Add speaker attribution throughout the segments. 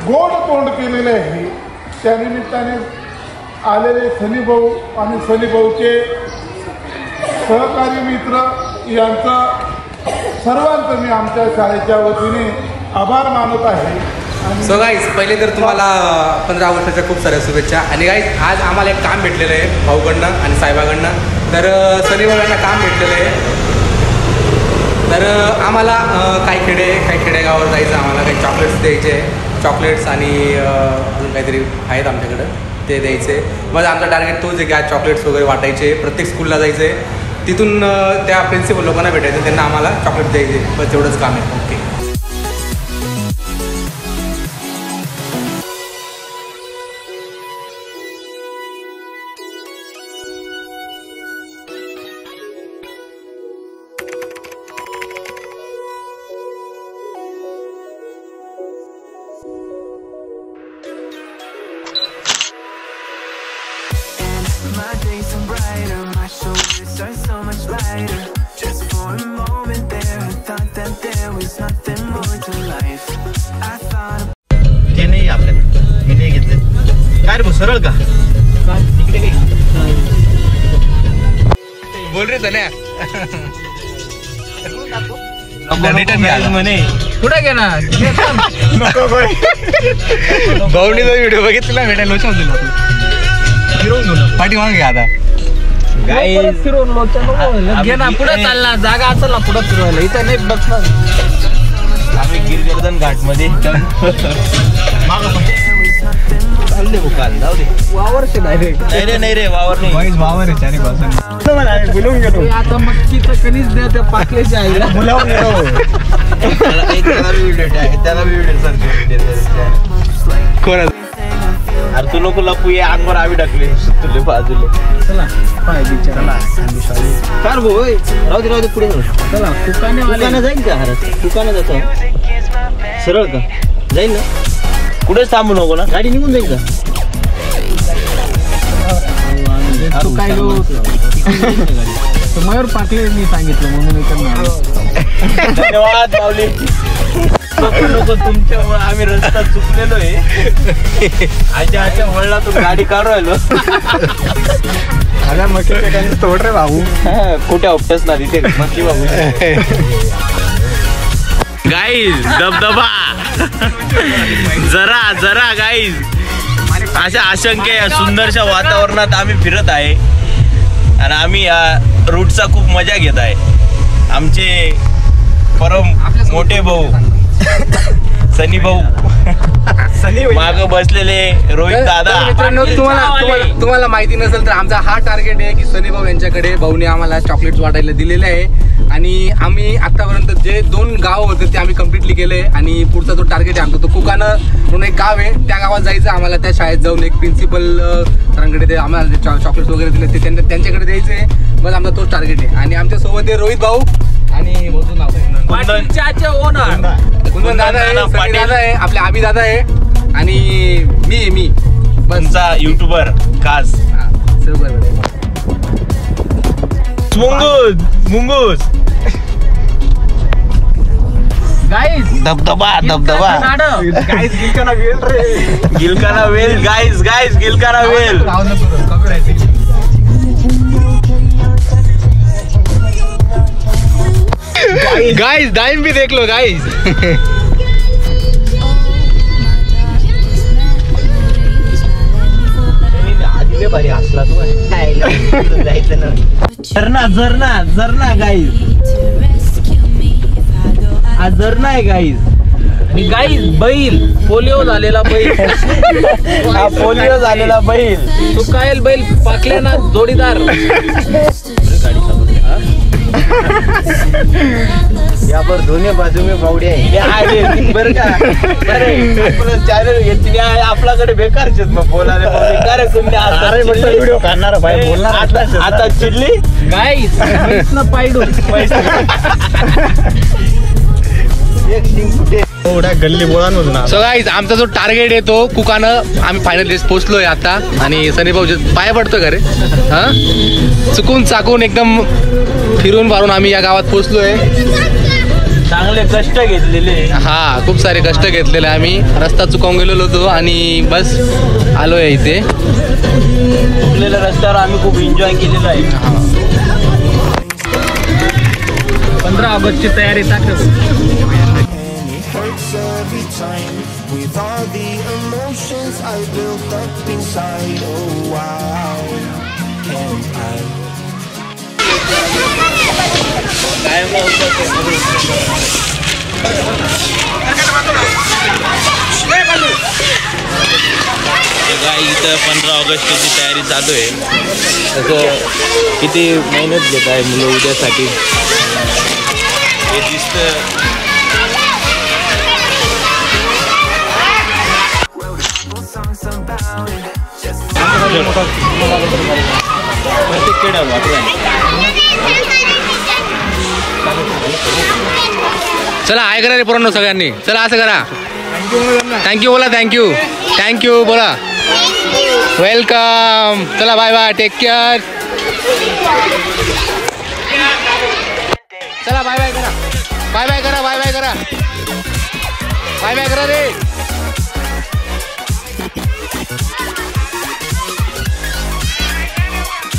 Speaker 1: गोड तोंड केलेले आहे. त्यानिमित्ताने आलेले सनीभाऊ आणि सनीभाऊचे सहकारी मित्र यांचं सर्वांचं मी आमच्या शाळेच्या वतीने आभार मानत आहे.
Speaker 2: सो गाईज पहिले तर तुम्हाला 15 ऑगस्टच्या खूप साऱ्या शुभेच्छा. आणि गाईज आज आम्हाला एक काम भेटलेलं आहे भाऊकडनं आणि साहेबाकडनं. तर सनीभाऊ यांना काम भेटलेलं आहे. तर आम्हाला काही खेडेगावावर जायचं, आम्हाला काही चॉकलेट्स द्यायचे, चॉकलेट्स आणि अजून काहीतरी आहेत आमच्याकडं ते द्यायचे. मग आमचा टार्गेट तोच आहे की आज चॉकलेट्स वगैरे वाटायचे, प्रत्येक स्कूलला जायचे, तिथून त्या प्रिन्सिपल लोकांना भेटायचं, त्यांना आम्हाला चॉकलेट द्यायचे. बस एवढंच काम आहे. Okay.
Speaker 3: My days are brighter, my shoulders are so much lighter. Just for a moment there, I thought that there was nothing more to life. I thought
Speaker 4: ते नाही आपल्याला, मी नाही घेतले. काय रे सरळ का इकडे
Speaker 2: बोल रे धन्या.
Speaker 4: म्हणे
Speaker 5: कुठे गेला
Speaker 2: भाऊनीचा व्हिडिओ बघितला भेटायला लोचा दिला पाठी मागे आता
Speaker 5: फिरवून घे ना पुढे चालला जागा असेल ना पुढे फिरवायला. इथं नाही बघणार
Speaker 4: आम्ही गिरगर्दन घाट मध्ये चालले काल जाऊ दे.
Speaker 5: वावरचे
Speaker 4: नाही रे वावर नाही
Speaker 2: वावर आहे चारी बाजूने.
Speaker 4: बोलवून गेलो
Speaker 5: आता मक्कीचं कणीस द्या त्या पाकल्याच्या आईला
Speaker 4: बोलावून गेलो. त्याला व्हिडिओ
Speaker 2: कोण
Speaker 4: अरे तू नको लपू ये अंगवर आवी टाकले तुले बाजूला.
Speaker 5: चला पाय बिचारा
Speaker 4: कार भाऊ राहू दे पुढे
Speaker 5: चला
Speaker 4: दुकानं जाईल का हरत दुकानं जातो सरळ का जाईल ना कुठेच थांबू नको ना गाडी निघून जाईल का.
Speaker 5: तू काय मयूर पाकले मी सांगितलं म्हणून इकडनं.
Speaker 4: धन्यवाद माऊली. नको तुमच्यामुळे आम्ही रस्ता चुकलेलो आहे. आजच्या वळणातून गाडी काढू राहिलो.
Speaker 2: तोड रे भाऊ
Speaker 4: कुठे ऑप्टस ना तिथे मक्की बाबू. गाईज दबदबा जरा गाईज अशा असंख्य सुंदरशा वातावरणात आम्ही फिरत आहे आणि आम्ही या रूटचा खूप मजा घेत आहे. आमचे परम मोठे भाऊ सनी भाऊ माग बसलेले रोहित दादा.
Speaker 2: मित्रांनो तुम्हाला माहिती नसेल तर आमचा हा टार्गेट आहे की सनी भाऊ यांच्याकडे भाऊने आम्हाला चॉकलेट्स वाटायला दिलेले आहे आणि आम्ही आतापर्यंत जे 2 गाव होते ते आम्ही कम्प्लिटली केले. आणि पुढचा जो टार्गेट आहे आमचा तो कुकानं म्हणून एक गाव आहे, त्या गावात जायचं आम्हाला. त्या शाळेत जाऊन एक प्रिन्सिपल सरांकडे ते आम्हाला जे चॉकलेट्स वगैरे दिले ते त्यांच्याकडे द्यायचे. बस आमचा तोच टार्गेट आहे. आणि आमच्या सोबत आहे रोहित भाऊ आणि भाऊचं नाव कुंदन दादा आहे, सनी दादा आहे, आपले आबी दादा आहे आणि मी
Speaker 4: बनचा युट्यूबर खास मुंगूस
Speaker 5: गाईज
Speaker 4: धबधबा
Speaker 5: गाईज
Speaker 4: गिलकाना वेल गाईज गिलकाना वेल.
Speaker 2: गाइस डाइम भी देख लो गाइस.
Speaker 4: भारी हसला तू. झरणा गाईज झरणा आहे गाईज.
Speaker 5: आणि गाईज बैल पोलिओ झालेला बैल
Speaker 4: पोलिओ झालेला बैल
Speaker 5: सुकायल बैल पाकल्याना जोडीदार.
Speaker 4: यावर दोन्ही बाजू में बावडी आहे बरं का. चॅनल आपल्याकडे बेकारच मग बोलायला व्हिडिओ काढणार आता चिडली
Speaker 5: गाईज पायडून
Speaker 4: गल्ली बोळांमधून.
Speaker 2: सो गाईज आमचा जो टार्गेट आहे तो कुकानं आम्ही फायनल पोहोचलोय आता. आणि सनी भाऊचे पाय पडतो का रे हा चुकून चाकून एकदम फिरून फारून आम्ही या गावात पोहोचलोय.
Speaker 4: चांगले कष्ट घेतलेले.
Speaker 2: हा खूप सारे कष्ट घेतलेले आम्ही. रस्ता चुकावून गेलेलो होतो आणि बस आलो आहे इथे.
Speaker 4: चुकलेल्या रस्त्यावर आम्ही खूप एन्जॉय केलेला आहे.
Speaker 5: 15 ऑगस्टची तयारी टाकतो.
Speaker 3: hurts every time with all the emotions I built up inside. Oh, why can't I?
Speaker 4: इथं 15 ऑगस्टची तयारी चालू आहे. तसं किती मेहनत घेत आहे मुलं उद्यासाठी हे दिसतं.
Speaker 2: चला आहे करा रे पोरांनो सगळ्यांनी. चला असं करा. थँक्यू बोला. थँक्यू बोला. वेलकम. चला बाय बाय. Take care. चला बाय बाय करा. बाय बाय करा. बाय बाय करा. बाय बाय करा रे.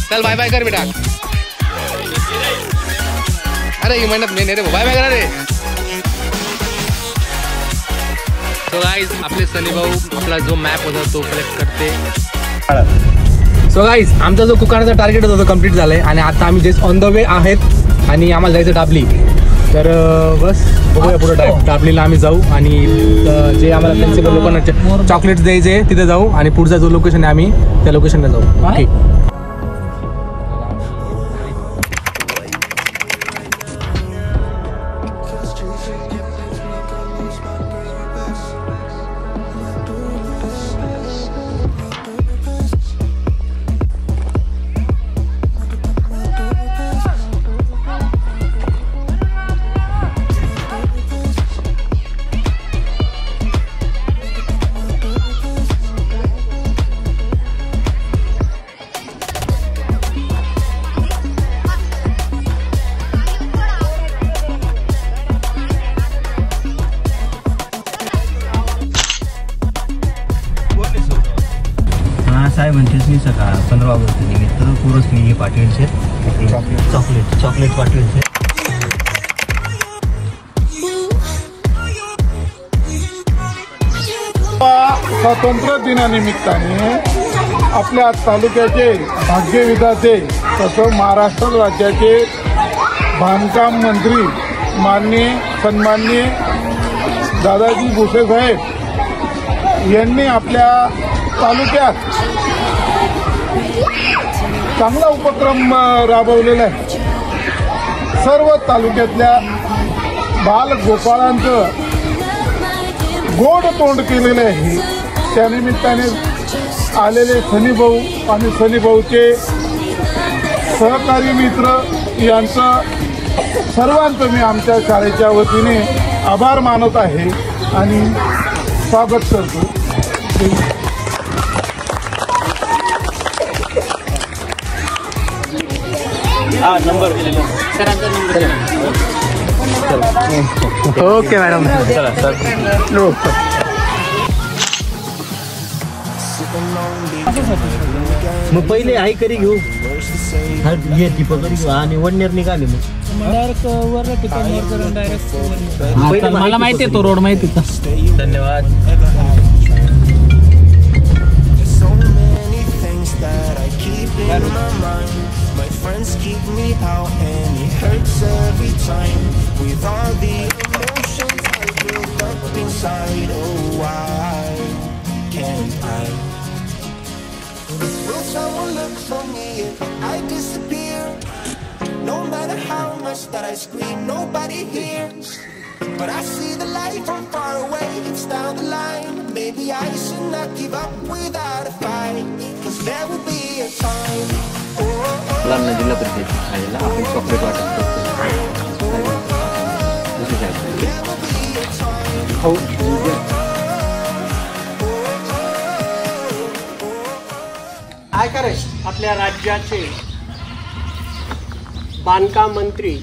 Speaker 2: चल बाय बाय कर बेटा. अरे ही मेहनत नाही रे. बाय बाय करा रे. सो गाईज आपले सनी भाऊ आपला जो मॅप होता तो कलेक्ट करते. सो गाईज आमचा जो कुकाराचा टार्गेट होता तो कम्प्लीट झालाय आणि आता आम्ही जस्ट ऑन द वे आहेत आणि आम्हाला जायचं डाबली. तर बस बघूया पुढे डाबलीला आम्ही जाऊ आणि जे आम्हाला प्रिन्सिपल लोकांना चॉकलेट्स द्यायचे तिथे जाऊ आणि पुढचा जो लोकेशन आहे आम्ही त्या लोकेशनला जाऊ. ओके.
Speaker 4: साहेब म्हणतेच मी सकाळ 15 ऑगस्ट निमित्त पुरस मी पाठवेल चॉकलेट पाठवेल.
Speaker 1: स्वातंत्र्य दिनानिमित्ताने आपल्या तालुक्याचे भाग्यविधाते तसं महाराष्ट्र राज्याचे बांधकाम मंत्री सन्माननीय दादाजी भुसे साहेब यांनी आपल्या तालुक्यात चांगला उपक्रम राबवलेला आहे. सर्व तालुक्यातल्या बालगोपाळांचं गोड तोंड केलेलं आहे. त्यानिमित्ताने आलेले सनीभाऊ आणि सनीभाऊचे सहकारी मित्र यांचं सर्वांचं मी आमच्या शाळेच्या वतीने आभार मानत आहे आणि स्वागत करतो.
Speaker 2: Okay madam.
Speaker 4: मग पहिले आई करी घेऊ हे टिपं करी घेऊ आणि वडनेर निघाले. मग
Speaker 5: मला माहिती आहे तो रोड माहिती.
Speaker 4: धन्यवाद.
Speaker 3: My friends keep me out and it hurts every time with all the emotions I built up inside. Oh, why can't I? Will someone look for me if I disappear? No matter how much that I scream, nobody hears. But I see the light from far away, it's down the line. Maybe I should not give up without a fight, 'cause there will be a time.
Speaker 6: मुलांना जिल्हा परिषदेच्या शाळेला आपण chocolate वाटप
Speaker 7: काय करायचं. आपल्या राज्याचे बांधकाम मंत्री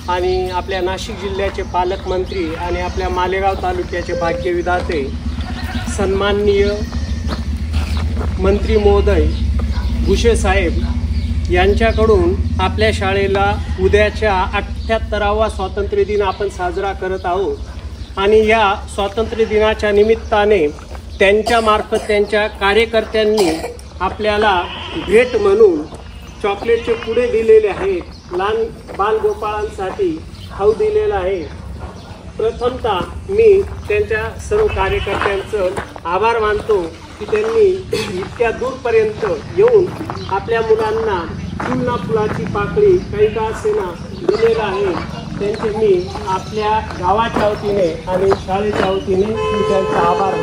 Speaker 7: आणि आपल्या नाशिक जिल्ह्याचे पालकमंत्री आणि आपल्या मालेगाव तालुक्याचे भाग्यविधाते सन्माननीय मंत्री महोदय भुसे साहेब यांच्याकडून आपल्या शाळेला उद्याच्या 78वा स्वातंत्र्य दिन आपण साजरा करत आहोत आणि या स्वातंत्र्य दिनाच्या निमित्ताने त्यांच्यामार्फत त्यांच्या कार्यकर्त्यांनी आपल्याला भेट म्हणून चॉकलेटचे पुडे दिलेले आहेत, लहान बालगोपाळांसाठी खाऊ दिलेला आहे. प्रथमतः मी त्यांच्या सर्व कार्यकर्त्यांचं आभार मानतो की त्यांनी इतक्या दूरपर्यंत येऊन आपल्या मुलांना फुलना फुलाची पाकळी काही का असेना दिलेलं आहे. त्यांचे मी आपल्या गावाच्या वतीने आणि शाळेच्या वतीने मी त्यांचा आभार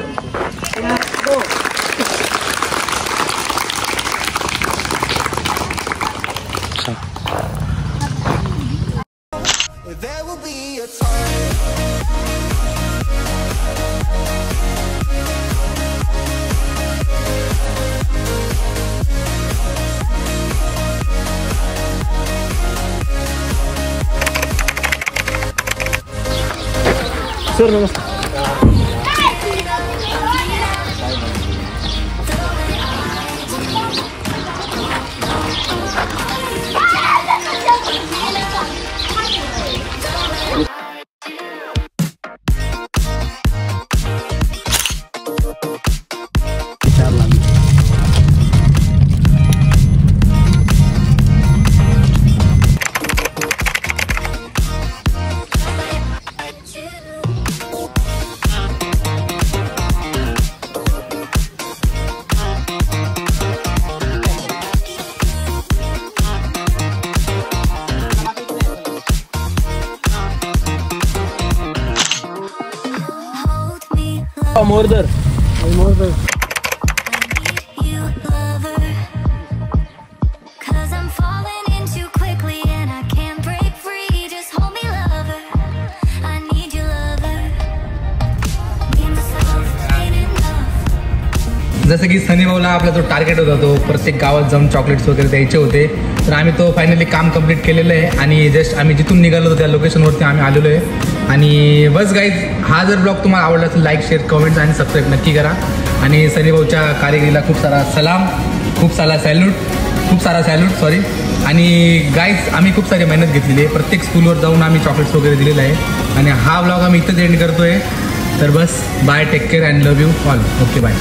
Speaker 7: मानतो.
Speaker 3: There will be a time.
Speaker 5: Sir नमस्कार. मोरदर
Speaker 8: You lover, 'cause I'm falling in too quickly and I can't break free. Just hold me lover, I need you lover. Give myself ain't enough.
Speaker 2: जसं की सनी भाऊला आपला जो target होता तो प्रत्येक गावात जाऊन चॉकलेट्स वगैरे द्यायचे होते, तर आम्ही तो फायनली काम कंप्लीट केलेलं आहे आणि जस्ट आम्ही जिथून निघालो होतो त्या लोकेशनवरती आम्ही आलेलो आहे. आणि बस गाईज, हा जर ब्लॉग तुम्हाला आवडला असेल लाईक शेअर कमेंट्स आणि सबस्क्राईब नक्की करा. आणि सनी भाऊच्या कारिगिरीला खूप सारा सलाम, खूप सारा सॅल्यूट सॉरी. आणि गाईज, आम्ही खूप सारी मेहनत घेतलेली आहे, प्रत्येक स्कूलवर जाऊन आम्ही चॉकलेट्स वगैरे दिलेलं आहे. आणि हा ब्लॉग आम्ही इथंच एंड करतोय. तर बस bye, take care and love you all. Okay bye.